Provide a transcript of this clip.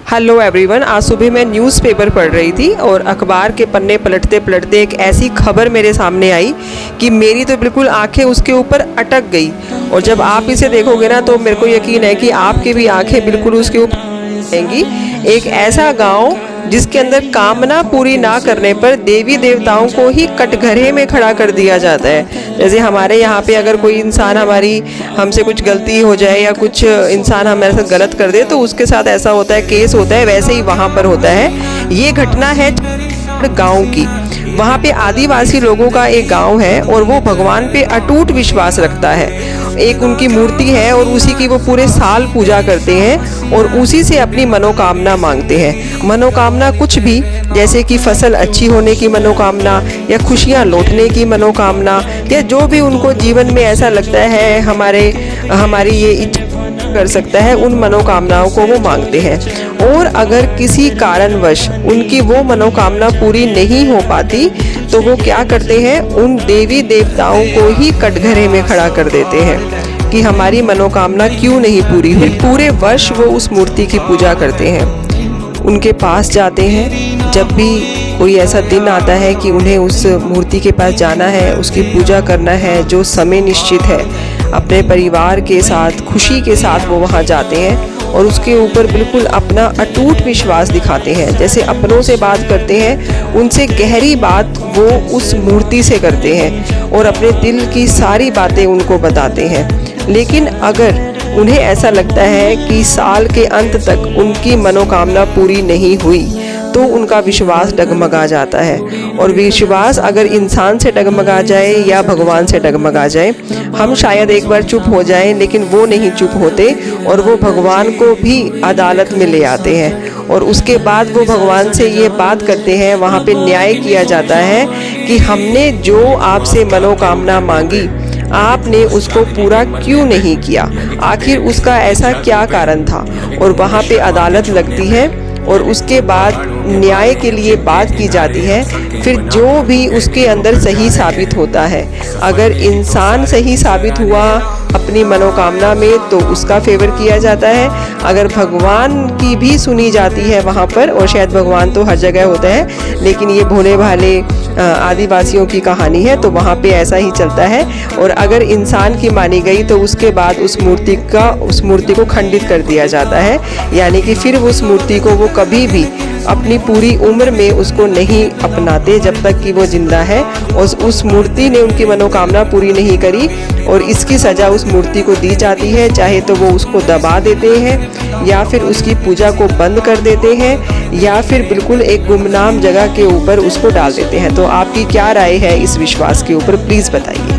Hello everyone, आज सुबह मैं न्यूज़पेपर पढ़ रही थी और अखबार के पन्ने पलटते पलटते एक ऐसी खबर मेरे सामने आई कि मेरी तो बिल्कुल आंखें उसके ऊपर अटक गई। और जब आप इसे देखोगे ना तो मेरे को यकीन है कि आपकी भी आंखें बिल्कुल उसके ऊपर आएंगी। एक ऐसा गांव जिसके अंदर कामना पूरी ना करने पर देवी देवताओं को ही कटघरे में खड़ा कर दिया जाता है। जैसे हमारे यहाँ पे अगर कोई इंसान हमसे कुछ गलती हो जाए या कुछ इंसान हमारे साथ गलत कर दे तो उसके साथ ऐसा होता है, केस होता है, वैसे ही वहाँ पर होता है। ये घटना है गांव की। वहाँ पे आदिवासी लोगों का एक गांव है और वो भगवान पे अटूट विश्वास रखता है। एक उनकी मूर्ति है और उसी की वो पूरे साल पूजा करते हैं और उसी से अपनी मनोकामना मांगते हैं। मनोकामना कुछ भी, जैसे कि फसल अच्छी होने की मनोकामना या खुशियाँ लौटने की मनोकामना या जो भी उनको जीवन में ऐसा लगता है हमारी ये इच्छा कर सकता है, उन मनोकामनाओं को वो मांगते हैं। और अगर किसी कारणवश उनकी वो मनोकामना पूरी नहीं हो पाती तो वो क्या करते हैं, उन देवी देवताओं को ही कटघरे में खड़ा कर देते हैं कि हमारी मनोकामना क्यों नहीं पूरी हुई। पूरे वर्ष वो उस मूर्ति की पूजा करते हैं, उनके पास जाते हैं। जब भी कोई ऐसा दिन आता है कि उन्हें उस मूर्ति के पास जाना है, उसकी पूजा करना है, जो समय निश्चित है, अपने परिवार के साथ खुशी के साथ वो वहाँ जाते हैं और उसके ऊपर बिल्कुल अपना अटूट विश्वास दिखाते हैं। जैसे अपनों से बात करते हैं, उनसे गहरी बात वो उस मूर्ति से करते हैं और अपने दिल की सारी बातें उनको बताते हैं। लेकिन अगर उन्हें ऐसा लगता है कि साल के अंत तक उनकी मनोकामना पूरी नहीं हुई तो उनका विश्वास डगमगा जाता है। और विश्वास अगर इंसान से डगमगा जाए या भगवान से डगमगा जाए, हम शायद एक बार चुप हो जाएं, लेकिन वो नहीं चुप होते और वो भगवान को भी अदालत में ले आते हैं। और उसके बाद वो भगवान से ये बात करते हैं, वहाँ पे न्याय किया जाता है कि हमने जो आपसे मनोकामना मांगी आपने उसको पूरा क्यों नहीं किया, आखिर उसका ऐसा क्या कारण था। और वहाँ पे अदालत लगती है और उसके बाद न्याय के लिए बात की जाती है। फिर जो भी उसके अंदर सही साबित होता है, अगर इंसान सही साबित हुआ अपनी मनोकामना में तो उसका फेवर किया जाता है। अगर भगवान की भी सुनी जाती है वहाँ पर, और शायद भगवान तो हर जगह होता है लेकिन ये भोले भाले आदिवासियों की कहानी है तो वहाँ पे ऐसा ही चलता है। और अगर इंसान की मानी गई तो उसके बाद उस मूर्ति को खंडित कर दिया जाता है, यानी कि फिर उस मूर्ति को वो कभी भी अपनी पूरी उम्र में उसको नहीं अपनाते जब तक कि वो जिंदा है। और उस मूर्ति ने उनकी मनोकामना पूरी नहीं करी और इसकी सज़ा उस मूर्ति को दी जाती है। चाहे तो वो उसको दबा देते हैं या फिर उसकी पूजा को बंद कर देते हैं या फिर बिल्कुल एक गुमनाम जगह के ऊपर उसको डाल देते हैं। तो आपकी क्या राय है इस विश्वास के ऊपर, प्लीज़ बताइए।